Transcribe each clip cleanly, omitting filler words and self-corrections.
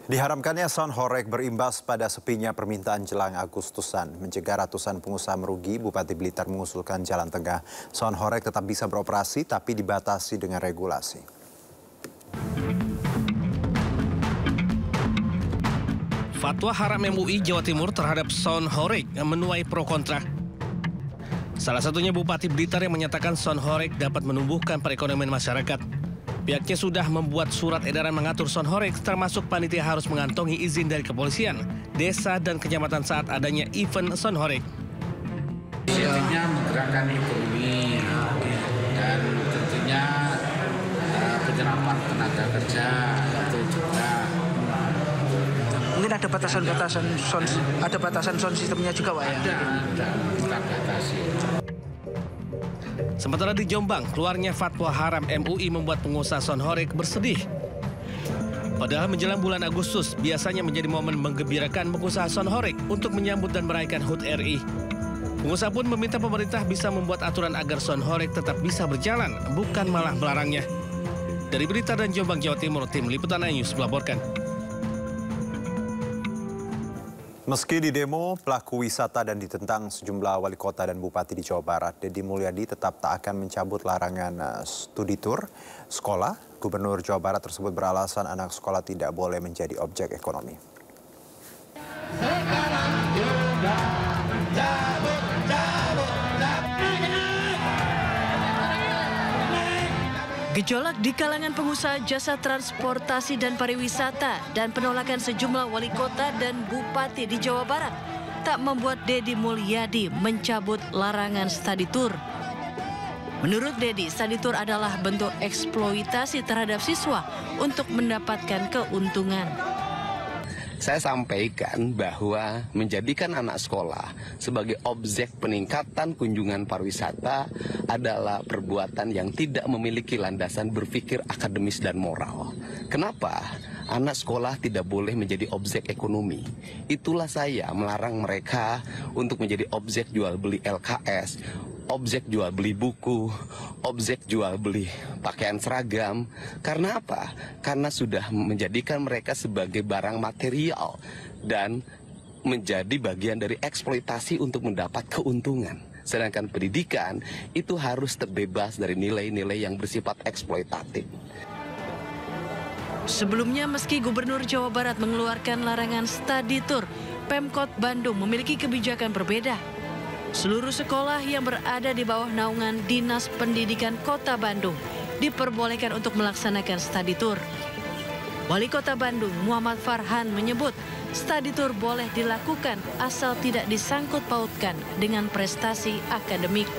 Diharamkannya sound horeg berimbas pada sepinya permintaan jelang Agustusan. Mencegah ratusan pengusaha merugi, Bupati Blitar mengusulkan jalan tengah. Sound horeg tetap bisa beroperasi tapi dibatasi dengan regulasi. Fatwa haram MUI Jawa Timur terhadap sound horeg menuai pro kontra. Salah satunya Bupati Blitar yang menyatakan sound horeg dapat menumbuhkan perekonomian masyarakat. Pihaknya sudah membuat surat edaran mengatur sound horeg, termasuk panitia harus mengantongi izin dari kepolisian, desa, dan kecamatan saat adanya event sound horeg. Intinya menggerakkan ekonomi dan tentunya penyerapan tenaga kerja itu juga. Mungkin ada batasan sound sistemnya juga, Pak, ya? Ada, kita batasi. Sementara di Jombang, keluarnya fatwa haram MUI membuat pengusaha sound horeg bersedih. Padahal menjelang bulan Agustus biasanya menjadi momen menggembirakan pengusaha sound horeg untuk menyambut dan merayakan HUT RI. Pengusaha pun meminta pemerintah bisa membuat aturan agar sound horeg tetap bisa berjalan, bukan malah melarangnya. Dari Blitar dan Jombang, Jawa Timur, tim Liputan iNews melaporkan. Meski didemo pelaku wisata dan ditentang sejumlah wali kota dan bupati di Jawa Barat, Deddy Mulyadi tetap tak akan mencabut larangan studi tur sekolah. Gubernur Jawa Barat tersebut beralasan anak sekolah tidak boleh menjadi objek ekonomi. Gejolak di kalangan pengusaha jasa transportasi dan pariwisata dan penolakan sejumlah wali kota dan bupati di Jawa Barat tak membuat Deddy Mulyadi mencabut larangan study tour. Menurut Deddy, study tour adalah bentuk eksploitasi terhadap siswa untuk mendapatkan keuntungan. Saya sampaikan bahwa menjadikan anak sekolah sebagai objek peningkatan kunjungan pariwisata adalah perbuatan yang tidak memiliki landasan berpikir akademis dan moral. Kenapa? Anak sekolah tidak boleh menjadi objek ekonomi. Itulah saya melarang mereka untuk menjadi objek jual beli LKS, objek jual beli buku, objek jual beli pakaian seragam. Karena apa? Karena sudah menjadikan mereka sebagai barang material dan menjadi bagian dari eksploitasi untuk mendapat keuntungan. Sedangkan pendidikan itu harus terbebas dari nilai-nilai yang bersifat eksploitatif. Sebelumnya, meski Gubernur Jawa Barat mengeluarkan larangan study tour, Pemkot Bandung memiliki kebijakan berbeda. Seluruh sekolah yang berada di bawah naungan Dinas Pendidikan Kota Bandung diperbolehkan untuk melaksanakan study tour. Wali Kota Bandung, Muhammad Farhan, menyebut study tour boleh dilakukan asal tidak disangkut pautkan dengan prestasi akademik.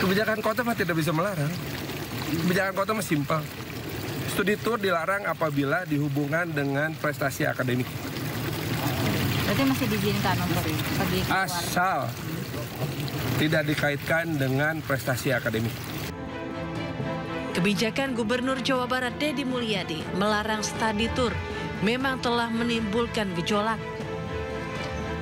Kebijakan kota mah tidak bisa melarang. Kebijakan kota mah simpel. Studi tour dilarang apabila dihubungkan dengan prestasi akademik. Berarti masih diizinkan untuk pergi keluar? Asal tidak dikaitkan dengan prestasi akademik. Kebijakan Gubernur Jawa Barat Deddy Mulyadi melarang study tour memang telah menimbulkan gejolak.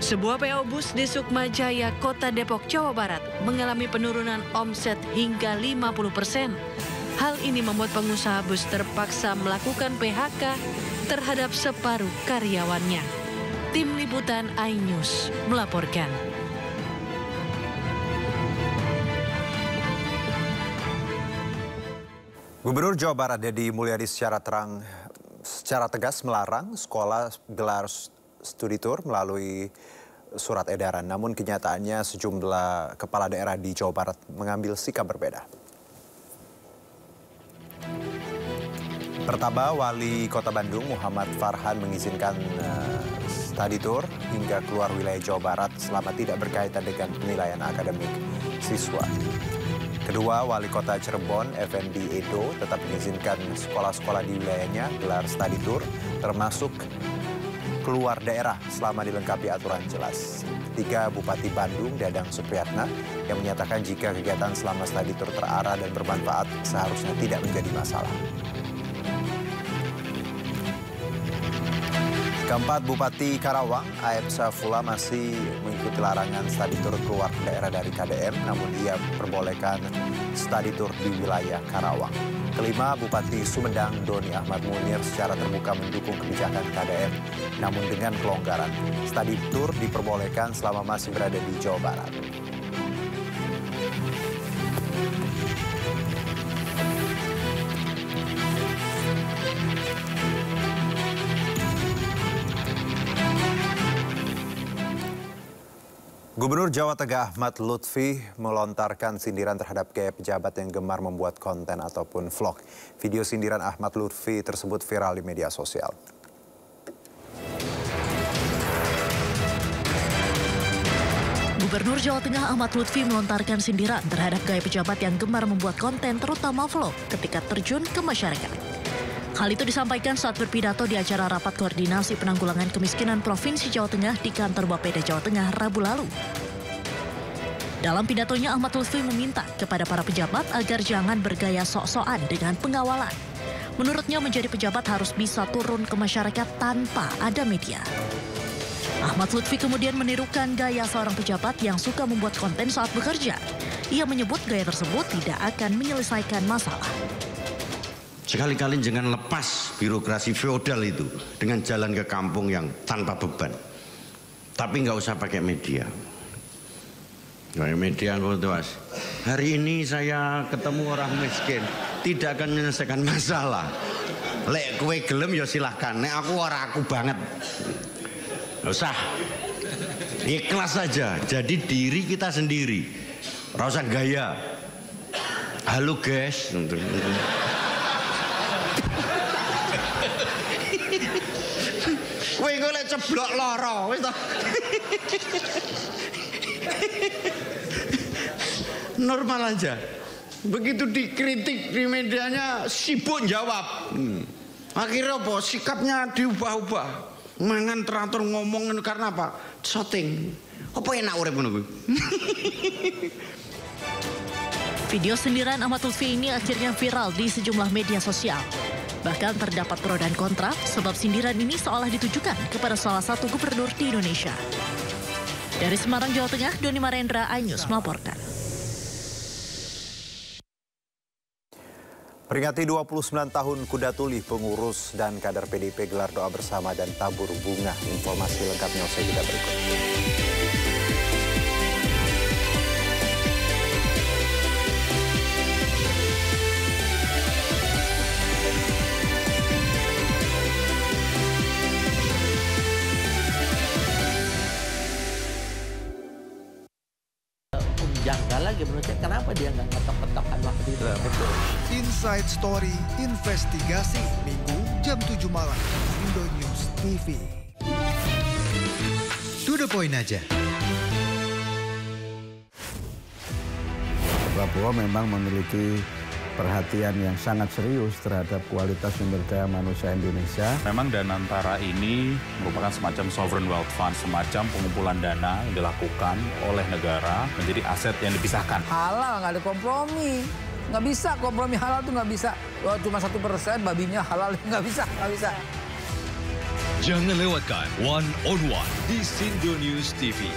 Sebuah PO bus di Sukmajaya, Kota Depok, Jawa Barat mengalami penurunan omset hingga 50%. Hal ini membuat pengusaha bus terpaksa melakukan PHK terhadap separuh karyawannya. Tim Liputan iNews melaporkan. Gubernur Jawa Barat Deddy Mulyadi secara tegas melarang sekolah gelar studi tour melalui surat edaran. Namun kenyataannya sejumlah kepala daerah di Jawa Barat mengambil sikap berbeda. Pertama, Wali Kota Bandung Muhammad Farhan mengizinkan study tour hingga keluar wilayah Jawa Barat selama tidak berkaitan dengan penilaian akademik siswa. Kedua, Wali Kota Cirebon Effendi Edo tetap mengizinkan sekolah-sekolah di wilayahnya gelar study tour termasuk keluar daerah selama dilengkapi aturan jelas. Tiga, Bupati Bandung Dadang Supriyatna yang menyatakan jika kegiatan selama study tour terarah dan bermanfaat seharusnya tidak menjadi masalah. Keempat Bupati Karawang, Aep Saifullah masih mengikuti larangan study tour keluar daerah dari KDM, namun ia perbolehkan study tour di wilayah Karawang. Kelima, Bupati Sumedang, Doni Ahmad Munir secara terbuka mendukung kebijakan KDM, namun dengan kelonggaran. Study tour diperbolehkan selama masih berada di Jawa Barat. Gubernur Jawa Tengah Ahmad Lutfi melontarkan sindiran terhadap gaya pejabat yang gemar membuat konten ataupun vlog. Video sindiran Ahmad Lutfi tersebut viral di media sosial. Gubernur Jawa Tengah Ahmad Lutfi melontarkan sindiran terhadap gaya pejabat yang gemar membuat konten terutama vlog ketika terjun ke masyarakat. Hal itu disampaikan saat berpidato di acara Rapat Koordinasi Penanggulangan Kemiskinan Provinsi Jawa Tengah di kantor Bapeda Jawa Tengah Rabu lalu. Dalam pidatonya, Ahmad Lutfi meminta kepada para pejabat agar jangan bergaya sok-sokan dengan pengawalan. Menurutnya, menjadi pejabat harus bisa turun ke masyarakat tanpa ada media. Ahmad Lutfi kemudian menirukan gaya seorang pejabat yang suka membuat konten saat bekerja. Ia menyebut gaya tersebut tidak akan menyelesaikan masalah. Sekali-kali jangan lepas birokrasi feodal itu dengan jalan ke kampung yang tanpa beban. Tapi nggak usah pakai media. Pakai media mas. Hari ini saya ketemu orang miskin, tidak akan menyelesaikan masalah. Lek kue gelem ya silahkan. Nek aku banget. Nggak usah. Ikhlas saja. Jadi diri kita sendiri. Nggak usah gaya. Halo guys. Kowe golek ceblok loro wis to. Normal aja. Begitu dikritik di medianya sibuk jawab. Akhirnya apa? Sikapnya diubah-ubah. Mangan teratur ngomong karena apa? Shooting. Apa enak urip ngono kuwi? Video sindiran Ahmad Lutfi ini akhirnya viral di sejumlah media sosial. Bahkan terdapat pro dan kontra sebab sindiran ini seolah ditujukan kepada salah satu gubernur di Indonesia. Dari Semarang, Jawa Tengah, Doni Marendra, iNews melaporkan. Peringati 29 tahun Kuda Tuli, pengurus dan kader PDIP gelar doa bersama dan tabur bunga. Informasi lengkapnya usai jeda berikut. Janggal lagi menurut saya, kenapa dia nggak ngetok-ketokan waktu itu? Betul. Inside Story Investigasi, Minggu jam 7 malam, Indonews TV. To the point aja. Prabowo memang memiliki perhatian yang sangat serius terhadap kualitas sumber daya manusia Indonesia. Memang Danantara ini merupakan semacam sovereign wealth fund, semacam pengumpulan dana yang dilakukan oleh negara menjadi aset yang dipisahkan. Halal, nggak ada kompromi. Nggak bisa, kompromi halal tuh nggak bisa. Wah, cuma 1% babinya halal, nggak bisa. Jangan lewatkan One on One di Indonews TV.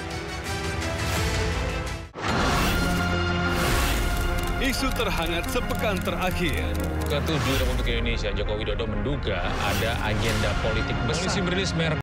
Isu terhangat sepekan terakhir. Ke-7 Republik Indonesia, Joko Widodo menduga ada agenda politik besar. Polisi merilis